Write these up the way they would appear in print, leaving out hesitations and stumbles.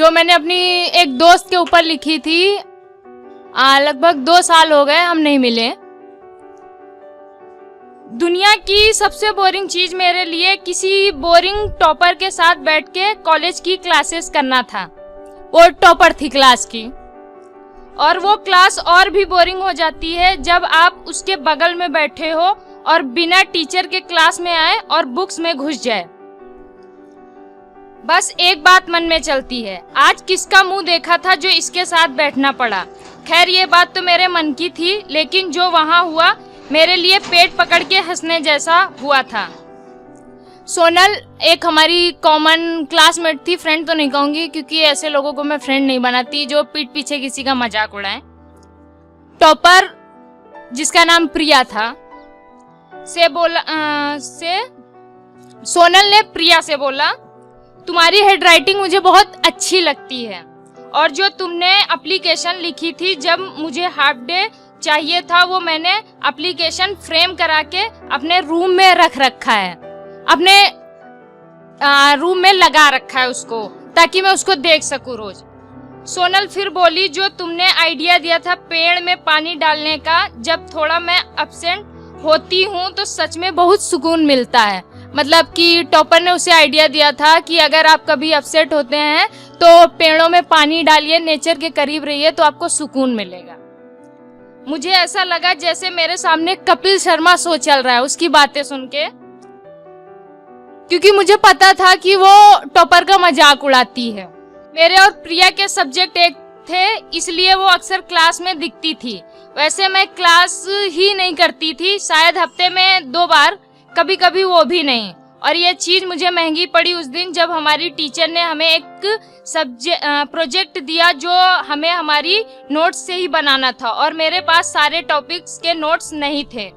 जो मैंने अपनी एक दोस्त के ऊपर लिखी थी। लगभग 2 साल हो गए हम नहीं मिले। दुनिया की सबसे बोरिंग चीज मेरे लिए किसी बोरिंग टॉपर के साथ बैठ के कॉलेज की क्लासेस करना था। वो टॉपर थी क्लास की, और वो क्लास और भी बोरिंग हो जाती है जब आप उसके बगल में बैठे हो और बिना टीचर के क्लास में आए और बुक्स में घुस जाए। बस एक बात मन में चलती है, आज किसका मुंह देखा था जो इसके साथ बैठना पड़ा। खैर ये बात तो मेरे मन की थी, लेकिन जो वहां हुआ मेरे लिए पेट पकड़ के हंसने जैसा हुआ था। सोनल एक हमारी कॉमन क्लासमेट थी, फ्रेंड तो नहीं कहूंगी क्योंकि ऐसे लोगों को मैं फ्रेंड नहीं बनाती जो पीठ पीछे किसी का मजाक उड़ाए। टॉपर जिसका नाम प्रिया था सोनल ने प्रिया से बोला, तुम्हारी हैंडराइटिंग मुझे बहुत अच्छी लगती है, और जो तुमने एप्लीकेशन लिखी थी जब मुझे हाफ डे चाहिए था, वो मैंने एप्लीकेशन फ्रेम करा के अपने रूम में रख रखा है, अपने रूम में लगा रखा है उसको, ताकि मैं उसको देख सकूं रोज। सोनल फिर बोली, जो तुमने आइडिया दिया था पेड़ में पानी डालने का, जब थोड़ा मैं एब्सेंट होती हूँ तो सच में बहुत सुकून मिलता है। मतलब कि टॉपर ने उसे आइडिया दिया था कि अगर आप कभी अपसेट होते हैं तो पेड़ों में पानी डालिए, नेचर के करीब रहिए तो आपको सुकून मिलेगा। मुझे ऐसा लगा जैसे मेरे सामने कपिल शर्मा शो चल रहा है उसकी बातें सुन के, क्योंकि मुझे पता था कि वो टॉपर का मजाक उड़ाती है। मेरे और प्रिया के सब्जेक्ट एक थे, इसलिए वो अक्सर क्लास में दिखती थी। वैसे मैं क्लास ही नहीं करती थी, शायद हफ्ते में 2 बार, कभी कभी वो भी नहीं। और ये चीज मुझे महंगी पड़ी उस दिन जब हमारी टीचर ने हमें एक प्रोजेक्ट दिया जो हमें हमारी नोट्स से ही बनाना था, और मेरे पास सारे टॉपिक्स के नोट्स नहीं थे,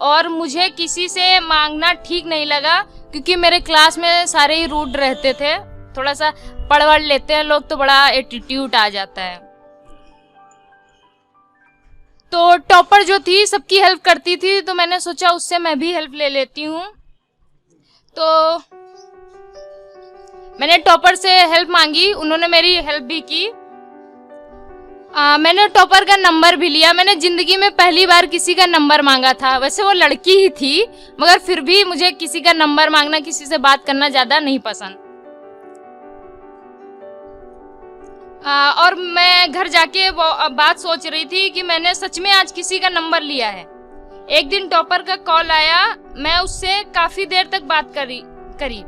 और मुझे किसी से मांगना ठीक नहीं लगा क्योंकि मेरे क्लास में सारे ही रूड रहते थे। थोड़ा सा पढ़ लेते हैं लोग तो बड़ा एटीट्यूड आ जाता है। तो टॉपर जो थी सबकी हेल्प करती थी, तो मैंने सोचा उससे मैं भी हेल्प ले लेती हूँ। तो मैंने टॉपर से हेल्प मांगी, उन्होंने मेरी हेल्प भी की। मैंने टॉपर का नंबर भी लिया। मैंने जिंदगी में पहली बार किसी का नंबर मांगा था। वैसे वो लड़की ही थी, मगर फिर भी मुझे किसी का नंबर मांगना, किसी से बात करना ज्यादा नहीं पसंद। और मैं घर जाके बात सोच रही थी कि मैंने सच में आज किसी का नंबर लिया है। एक दिन टॉपर का कॉल आया, मैं उससे काफी देर तक बात करी।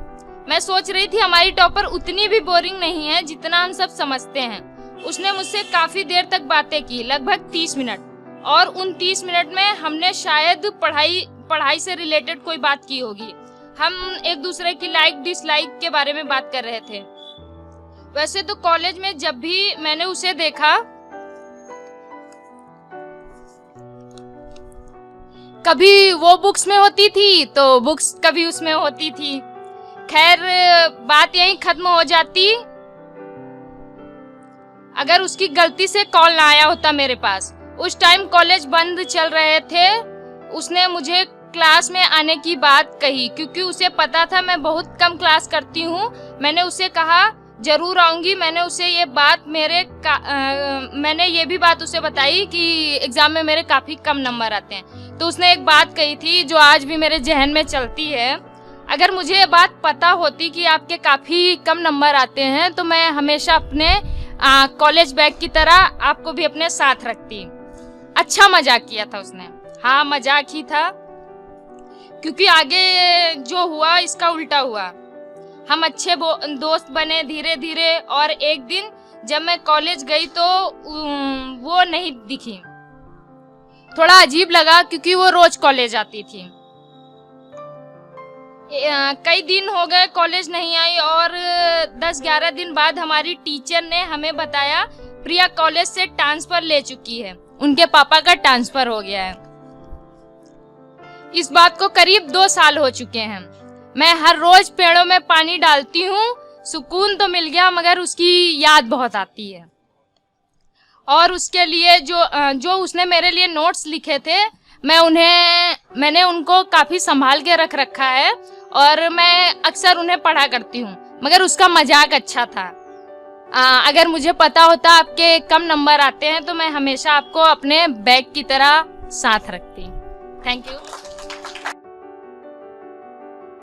मैं सोच रही थी हमारी टॉपर उतनी भी बोरिंग नहीं है जितना हम सब समझते हैं। उसने मुझसे काफी देर तक बातें की, लगभग 30 मिनट, और उन 30 मिनट में हमने शायद पढ़ाई से रिलेटेड कोई बात की होगी। हम एक दूसरे की लाइक डिसलाइक के बारे में बात कर रहे थे। वैसे तो कॉलेज में जब भी मैंने उसे देखा, कभी वो बुक्स में होती थी तो बुक्स कभी उसमें होती थी। खैर बात यहीं खत्म हो जाती अगर उसकी गलती से कॉल ना आया होता मेरे पास। उस टाइम कॉलेज बंद चल रहे थे। उसने मुझे क्लास में आने की बात कही क्योंकि उसे पता था मैं बहुत कम क्लास करती हूँ। मैंने उसे कहा जरूर आऊंगी। मैंने उसे ये बात मैंने ये भी बात उसे बताई कि एग्जाम में मेरे काफी कम नंबर आते हैं। तो उसने एक बात कही थी जो आज भी मेरे जहन में चलती है, अगर मुझे ये बात पता होती कि आपके काफी कम नंबर आते हैं तो मैं हमेशा अपने कॉलेज बैग की तरह आपको भी अपने साथ रखती। अच्छा मजाक किया था उसने। हाँ मजाक ही था, क्योंकि आगे जो हुआ इसका उल्टा हुआ। हम अच्छे दोस्त बने धीरे धीरे, और एक दिन जब मैं कॉलेज गई तो वो नहीं दिखी। थोड़ा अजीब लगा क्योंकि वो रोज कॉलेज आती थी। कई दिन हो गए कॉलेज नहीं आई, और 10-11 दिन बाद हमारी टीचर ने हमें बताया प्रिया कॉलेज से ट्रांसफर ले चुकी है। उनके पापा का ट्रांसफर हो गया है। इस बात को करीब 2 साल हो चुके हैं। मैं हर रोज पेड़ों में पानी डालती हूँ। सुकून तो मिल गया, मगर उसकी याद बहुत आती है। और उसके लिए जो उसने मेरे लिए नोट्स लिखे थे, मैंने उनको काफी संभाल के रख रखा है, और मैं अक्सर उन्हें पढ़ा करती हूँ। मगर उसका मजाक अच्छा था। अगर मुझे पता होता आपके कम नंबर आते हैं तो मैं हमेशा आपको अपने बैग की तरह साथ रखती। Thank you.